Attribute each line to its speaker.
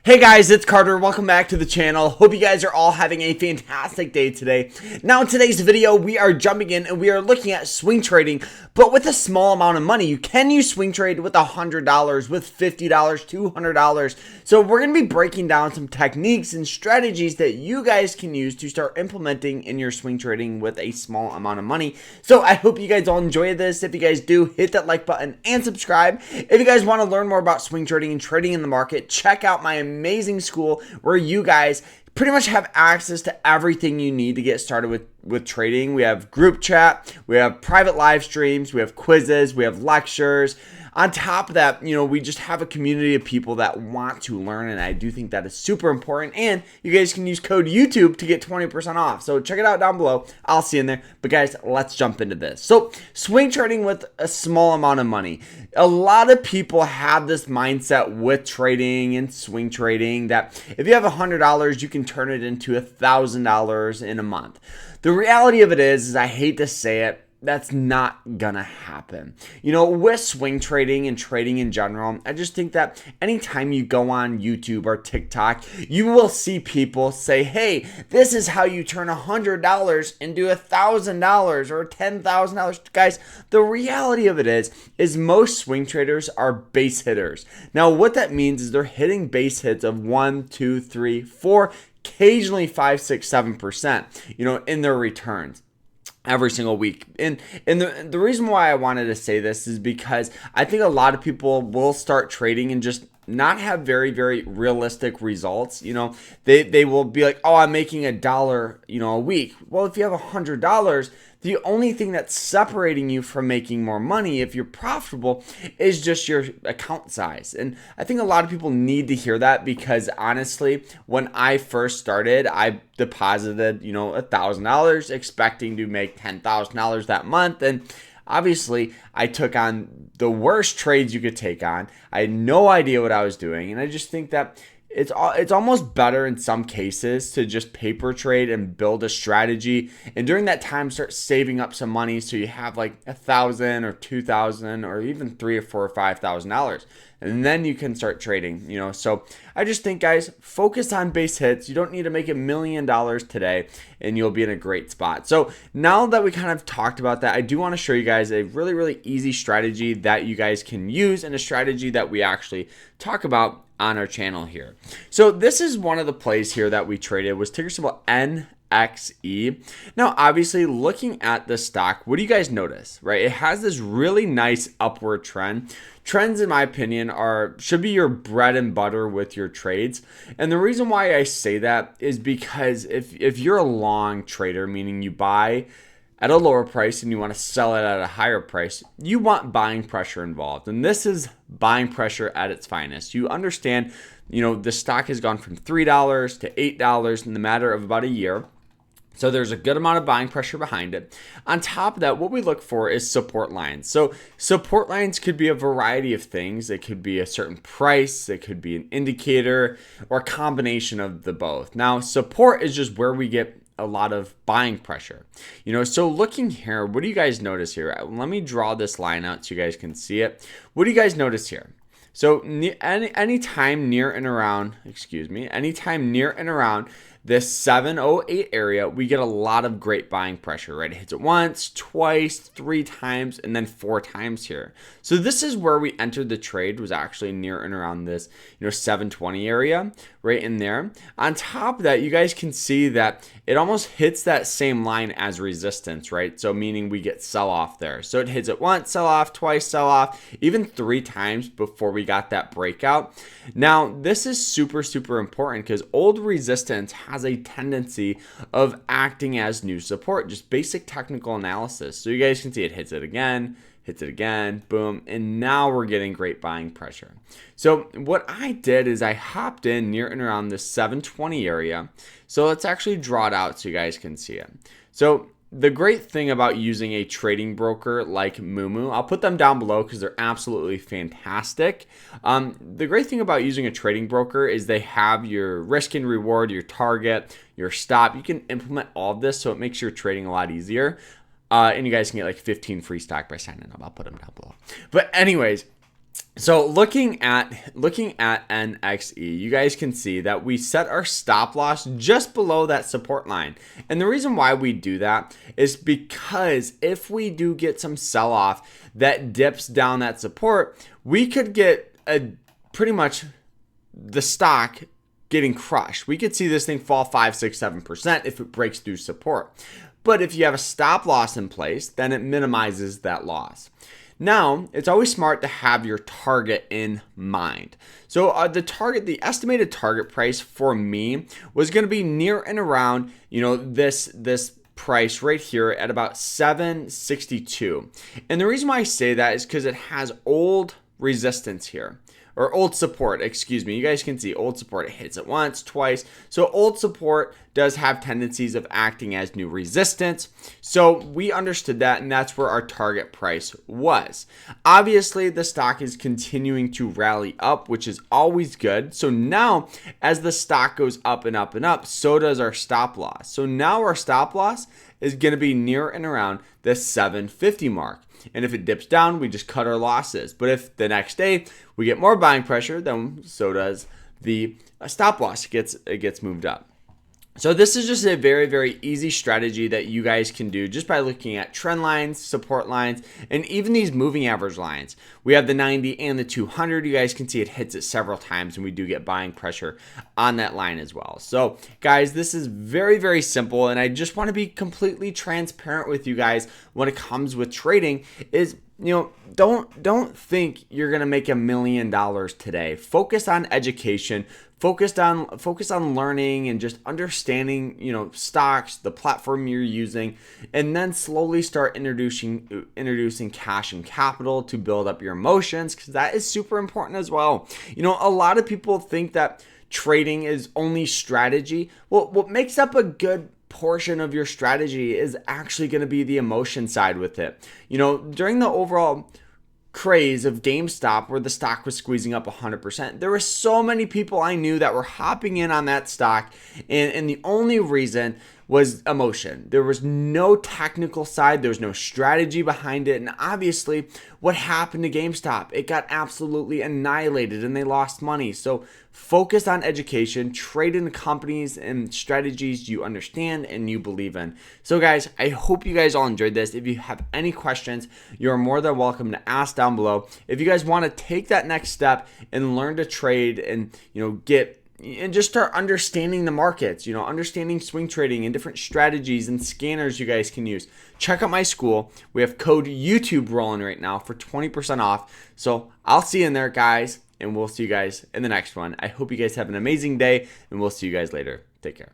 Speaker 1: Hey guys, it's Carter. Welcome back to the channel. Hope you guys are all having a fantastic day today. Now in today's video, we are jumping in and we are looking at swing trading, but with a small amount of money. You can use swing trade with $100, with $50, $200. So we're going to be breaking down some techniques and strategies that you guys can use to start implementing in your swing trading with a small amount of money. So I hope you guys all enjoy this. If you guys do, hit that like button and subscribe. If you guys want to learn more about swing trading and trading in the market, check out my amazing school where you guys pretty much have access to everything you need to get started with trading. We have group chat, we have private live streams, we have quizzes, we have lectures. On top of that, we just have a community of people that want to learn, and I do think that is super important. And you guys can use code YouTube to get 20% off. So check it out down below. I'll see you in there. But guys, let's jump into this. So swing trading with a small amount of money. A lot of people have this mindset with trading and swing trading that if you have $100, you can turn it into $1,000 in a month. The reality of it is I hate to say it, that's not gonna happen. With swing trading and trading in general, I just think that anytime you go on YouTube or TikTok, you will see people say, hey, this is how you turn $100 into $1,000 or $10,000. Guys, the reality of it is most swing traders are base hitters. Now, what that means is they're hitting base hits of 1, 2, 3, 4, occasionally 5, 6, 7%, in their returns every single week. And the reason why I wanted to say this is because I think a lot of people will start trading and just not have very, very realistic results. They will be like, oh, I'm making $1, a week. Well, if you have $100, the only thing that's separating you from making more money, if you're profitable, is just your account size. And I think a lot of people need to hear that because honestly, when I first started, I deposited, $1,000 expecting to make $10,000 that month. And obviously, I took on the worst trades you could take on. I had no idea what I was doing. And I just think that it's almost better in some cases to just paper trade and build a strategy. And during that time, start saving up some money so you have like $1,000 or $2,000 or even $3,000 or $4,000 or $5,000. And then you can start trading, So I just think, guys, focus on base hits. You don't need to make $1 million today and you'll be in a great spot. So now that we kind of talked about that, I do want to show you guys a really, really easy strategy that you guys can use and a strategy that we actually talk about on our channel here. So this is one of the plays here that we traded, was ticker symbol NXE. Now, obviously, looking at the stock, what do you guys notice, right? It has this really nice upward trend. Trends, in my opinion, should be your bread and butter with your trades. And the reason why I say that is because if you're a long trader, meaning you buy at a lower price and you want to sell it at a higher price, you want buying pressure involved. And this is buying pressure at its finest. You understand, the stock has gone from $3 to $8 in the matter of about a year. So there's a good amount of buying pressure behind it. On top of that, what we look for is support lines. So support lines could be a variety of things. It could be a certain price, it could be an indicator, or a combination of the both. Now, support is just where we get a lot of buying pressure. So looking here, what do you guys notice here? Let me draw this line out so you guys can see it. What do you guys notice here? So anytime near and around this 708 area, we get a lot of great buying pressure, right? It hits it once, twice, 3 times, and then 4 times here. So this is where we entered the trade, was actually near and around this, 720 area, right in there. On top of that, you guys can see that it almost hits that same line as resistance, right? So meaning we get sell off there. So it hits it once, sell off, twice, sell off, even 3 times before we got that breakout. Now, this is super, super important because old resistance has a tendency of acting as new support, just basic technical analysis. So you guys can see it hits it again, boom, and now we're getting great buying pressure. So what I did is I hopped in near and around this 720 area. So let's actually draw it out so you guys can see it. So the great thing about using a trading broker like Moomoo, I'll put them down below because they're absolutely fantastic. The great thing about using a trading broker is they have your risk and reward, your target, your stop. You can implement all of this so it makes your trading a lot easier. And you guys can get like 15 free stock by signing up. I'll put them down below. But anyways, So looking at NXE, you guys can see that we set our stop loss just below that support line. And the reason why we do that is because if we do get some sell off that dips down that support, we could get pretty much the stock getting crushed. We could see this thing fall 5, 6, 7% if it breaks through support. But if you have a stop loss in place, then it minimizes that loss. Now, it's always smart to have your target in mind. So the estimated target price for me was going to be near and around, this price right here at about 762. And the reason why I say that is because it has old resistance here. Or old support, excuse me. You guys can see old support, it hits it once, twice. So old support does have tendencies of acting as new resistance. So we understood that, and that's where our target price was. Obviously, the stock is continuing to rally up, which is always good. So now, as the stock goes up and up and up, so does our stop loss. So now our stop loss is going to be near and around the 750 mark. And if it dips down, we just cut our losses. But if the next day we get more buying pressure, then so does the stop loss. It gets moved up. So this is just a very, very easy strategy that you guys can do just by looking at trend lines, support lines, and even these moving average lines. We have the 90 and the 200. You guys can see it hits it several times, and we do get buying pressure on that line as well. So guys, this is very, very simple, and I just want to be completely transparent with you guys when it comes with trading is, don't think you're going to make $1 million today. Focus on education. Focus on learning and just understanding, stocks, the platform you're using, and then slowly start introducing cash and capital to build up your emotions, because that is super important as well. A lot of people think that trading is only strategy. Well, what makes up a good portion of your strategy is actually going to be the emotion side with it. During the overall craze of GameStop, where the stock was squeezing up 100%, there were so many people I knew that were hopping in on that stock, and the only reason was emotion. There was no technical side, there was no strategy behind it, and obviously what happened to GameStop, it got absolutely annihilated and they lost money. So focus on education, trade in companies and strategies you understand and you believe in. So guys, I hope you guys all enjoyed this. If you have any questions, you're more than welcome to ask down below. If you guys want to take that next step and learn to trade and just start understanding the markets, understanding swing trading and different strategies and scanners you guys can use, check out my school. We have code YouTube rolling right now for 20% off. So I'll see you in there, guys, and we'll see you guys in the next one. I hope you guys have an amazing day, and we'll see you guys later. Take care.